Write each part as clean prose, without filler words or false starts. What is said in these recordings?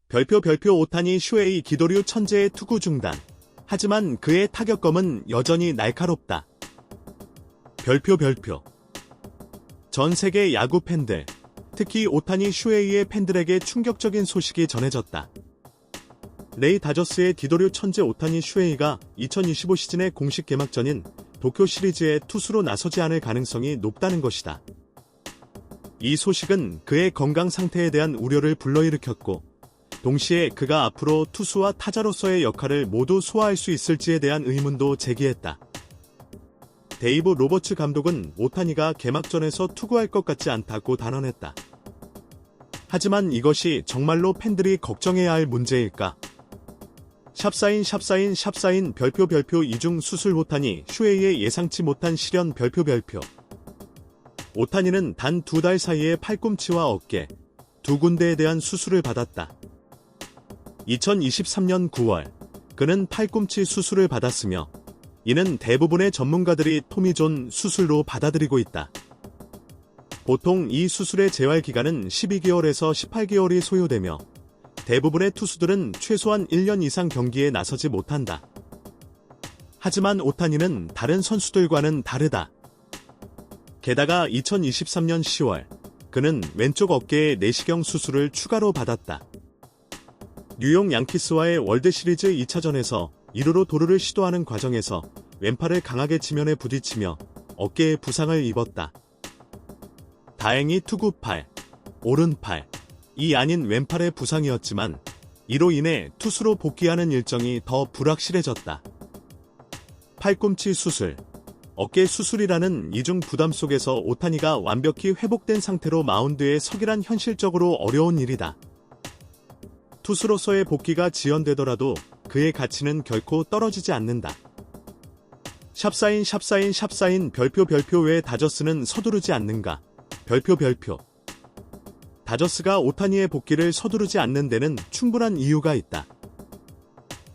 별표 오타니 슈에이 기도류 천재의 투구 중단. 하지만 그의 타격감은 여전히 날카롭다. 별표. 전 세계 야구 팬들, 특히 오타니 슈에이의 팬들에게 충격적인 소식이 전해졌다. 레이 다저스의 기도류 천재 오타니 슈에이가 2025 시즌의 공식 개막전인 도쿄 시리즈에 투수로 나서지 않을 가능성이 높다는 것이다. 이 소식은 그의 건강 상태에 대한 우려를 불러일으켰고, 동시에 그가 앞으로 투수와 타자로서의 역할을 모두 소화할 수 있을지에 대한 의문도 제기했다. 데이브 로버츠 감독은 오타니가 개막전에서 투구할 것 같지 않다고 단언했다. 하지만 이것이 정말로 팬들이 걱정해야 할 문제일까? 샵사인 별표 이중 수술 오타니 슈에이의 예상치 못한 실현 별표. 오타니는 단 2달 사이에 팔꿈치와 어깨, 두 군데에 대한 수술을 받았다. 2023년 9월, 그는 팔꿈치 수술을 받았으며, 이는 대부분의 전문가들이 토미존 수술로 받아들이고 있다. 보통 이 수술의 재활 기간은 12개월에서 18개월이 소요되며, 대부분의 투수들은 최소한 1년 이상 경기에 나서지 못한다. 하지만 오타니는 다른 선수들과는 다르다. 게다가 2023년 10월, 그는 왼쪽 어깨에 내시경 수술을 추가로 받았다. 뉴욕 양키스와의 월드시리즈 2차전에서 2루로 도루를 시도하는 과정에서 왼팔을 강하게 지면에 부딪히며 어깨에 부상을 입었다. 다행히 투구팔, 오른팔이 아닌 왼팔의 부상이었지만 이로 인해 투수로 복귀하는 일정이 더 불확실해졌다. 팔꿈치 수술, 어깨 수술이라는 이중 부담 속에서 오타니가 완벽히 회복된 상태로 마운드에 서기란 현실적으로 어려운 일이다. 투수로서의 복귀가 지연되더라도 그의 가치는 결코 떨어지지 않는다. 샵사인 별표 왜 다저스는 서두르지 않는가? 별표. 다저스가 오타니의 복귀를 서두르지 않는 데는 충분한 이유가 있다.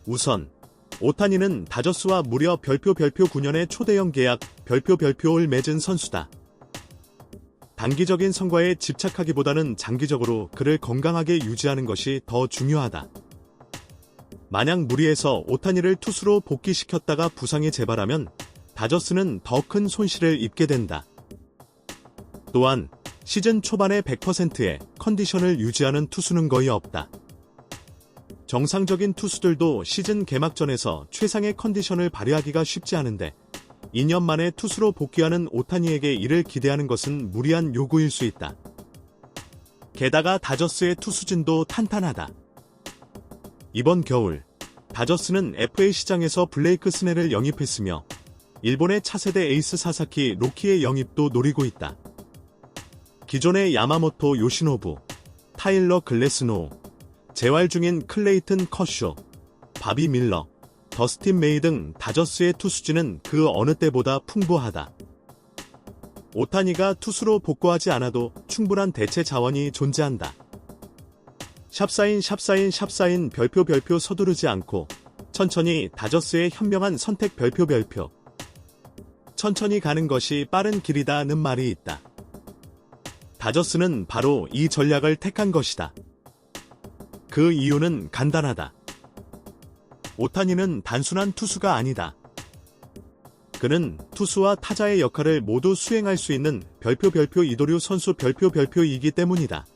우선 오타니는 다저스와 무려 별표 9년의 초대형 계약 별표를 맺은 선수다. 단기적인 성과에 집착하기보다는 장기적으로 그를 건강하게 유지하는 것이 더 중요하다. 만약 무리해서 오타니를 투수로 복귀시켰다가 부상이 재발하면 다저스는 더 큰 손실을 입게 된다. 또한 시즌 초반에 100%의 컨디션을 유지하는 투수는 거의 없다. 정상적인 투수들도 시즌 개막전에서 최상의 컨디션을 발휘하기가 쉽지 않은데 2년 만에 투수로 복귀하는 오타니에게 이를 기대하는 것은 무리한 요구일 수 있다. 게다가 다저스의 투수진도 탄탄하다. 이번 겨울, 다저스는 FA 시장에서 블레이크 스넬을 영입했으며 일본의 차세대 에이스 사사키 로키의 영입도 노리고 있다. 기존의 야마모토 요시노부, 타일러 글래스노우, 재활 중인 클레이튼 커쇼, 바비 밀러, 더스틴 메이 등 다저스의 투수진은 그 어느 때보다 풍부하다. 오타니가 투수로 복구하지 않아도 충분한 대체 자원이 존재한다. 샵사인 별표 서두르지 않고 천천히 다저스의 현명한 선택 별표. 천천히 가는 것이 빠른 길이다는 말이 있다. 다저스는 바로 이 전략을 택한 것이다. 그 이유는 간단하다. 오타니는 단순한 투수가 아니다. 그는 투수와 타자의 역할을 모두 수행할 수 있는 별표 이도류 선수 별표이기 때문이다.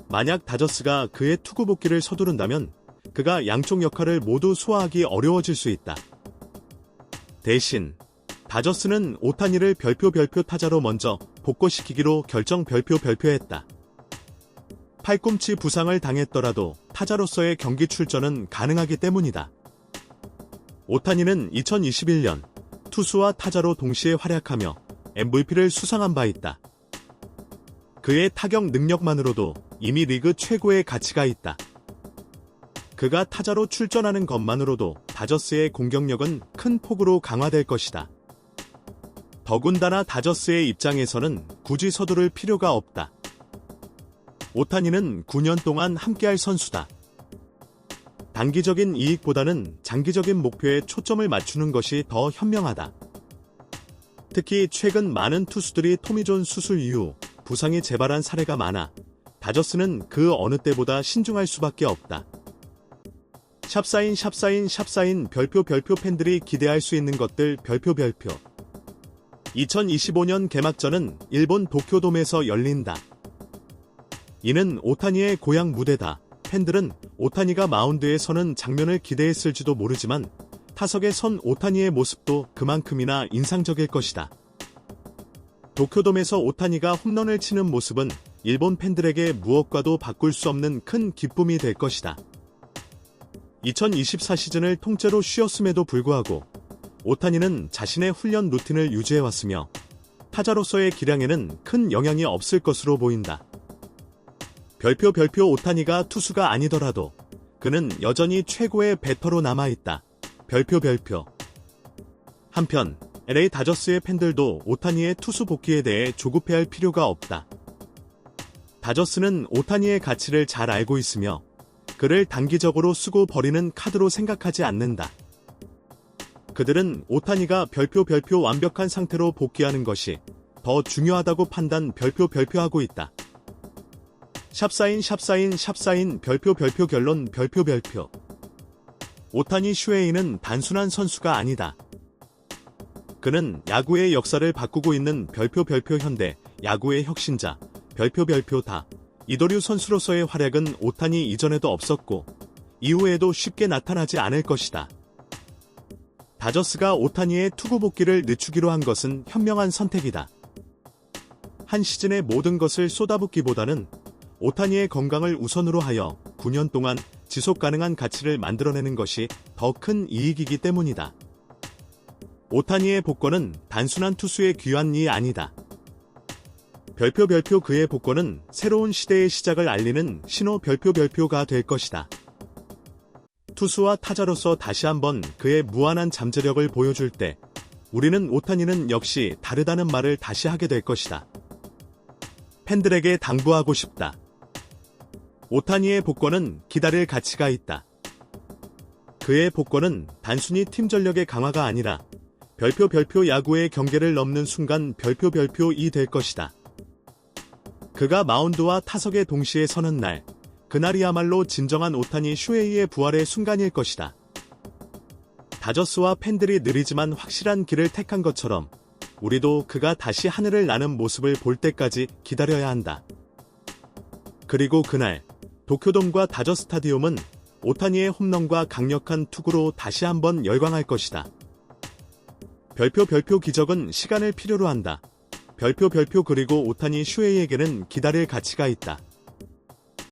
만약 다저스가 그의 투구 복귀를 서두른다면 그가 양쪽 역할을 모두 소화하기 어려워질 수 있다. 대신 다저스는 오타니를 별표 타자로 먼저 복귀시키기로 결정 별표했다. 팔꿈치 부상을 당했더라도 타자로서의 경기 출전은 가능하기 때문이다. 오타니는 2021년 투수와 타자로 동시에 활약하며 MVP를 수상한 바 있다. 그의 타격 능력만으로도 이미 리그 최고의 가치가 있다. 그가 타자로 출전하는 것만으로도 다저스의 공격력은 큰 폭으로 강화될 것이다. 더군다나 다저스의 입장에서는 굳이 서두를 필요가 없다. 오타니는 9년 동안 함께할 선수다. 단기적인 이익보다는 장기적인 목표에 초점을 맞추는 것이 더 현명하다. 특히 최근 많은 투수들이 토미존 수술 이후 부상이 재발한 사례가 많아 다저스는 그 어느 때보다 신중할 수밖에 없다. 샵사인 별표 팬들이 기대할 수 있는 것들 별표 2025년 개막전은 일본 도쿄돔에서 열린다. 이는 오타니의 고향 무대다. 팬들은 오타니가 마운드에 서는 장면을 기대했을지도 모르지만 타석에 선 오타니의 모습도 그만큼이나 인상적일 것이다. 도쿄돔에서 오타니가 홈런을 치는 모습은 일본 팬들에게 무엇과도 바꿀 수 없는 큰 기쁨이 될 것이다. 2024 시즌을 통째로 쉬었음에도 불구하고 오타니는 자신의 훈련 루틴을 유지해왔으며 타자로서의 기량에는 큰 영향이 없을 것으로 보인다. 별표 오타니가 투수가 아니더라도 그는 여전히 최고의 배터로 남아있다. 별표. 한편 LA 다저스의 팬들도 오타니의 투수 복귀에 대해 조급해할 필요가 없다. 다저스는 오타니의 가치를 잘 알고 있으며 그를 단기적으로 쓰고 버리는 카드로 생각하지 않는다. 그들은 오타니가 별표 완벽한 상태로 복귀하는 것이 더 중요하다고 판단 별표하고 있다. 샵사인 별표 결론 별표. 오타니 슈에이는 단순한 선수가 아니다. 그는 야구의 역사를 바꾸고 있는 별표 현대 야구의 혁신자 별표 이도류 선수로서의 활약은 오타니 이전에도 없었고 이후에도 쉽게 나타나지 않을 것이다. 다저스가 오타니의 투구 복귀를 늦추기로 한 것은 현명한 선택이다. 한 시즌의 모든 것을 쏟아붓기보다는 오타니의 건강을 우선으로 하여 9년 동안 지속 가능한 가치를 만들어내는 것이 더 큰 이익이기 때문이다. 오타니의 복권은 단순한 투수의 귀환이 아니다. 별표 그의 복권은 새로운 시대의 시작을 알리는 신호 별표가 될 것이다. 투수와 타자로서 다시 한번 그의 무한한 잠재력을 보여줄 때 우리는 오타니는 역시 다르다는 말을 다시 하게 될 것이다. 팬들에게 당부하고 싶다. 오타니의 복권은 기다릴 가치가 있다. 그의 복권은 단순히 팀 전력의 강화가 아니라 별표 야구의 경계를 넘는 순간 별표이 될 것이다. 그가 마운드와 타석에 동시에 서는 날, 그날이야말로 진정한 오타니 슈에이의 부활의 순간일 것이다. 다저스와 팬들이 느리지만 확실한 길을 택한 것처럼 우리도 그가 다시 하늘을 나는 모습을 볼 때까지 기다려야 한다. 그리고 그날 도쿄돔과 다저 스타디움은 오타니의 홈런과 강력한 투구로 다시 한번 열광할 것이다. 별표 기적은 시간을 필요로 한다. 별표 그리고 오타니 슈에이에게는 기다릴 가치가 있다.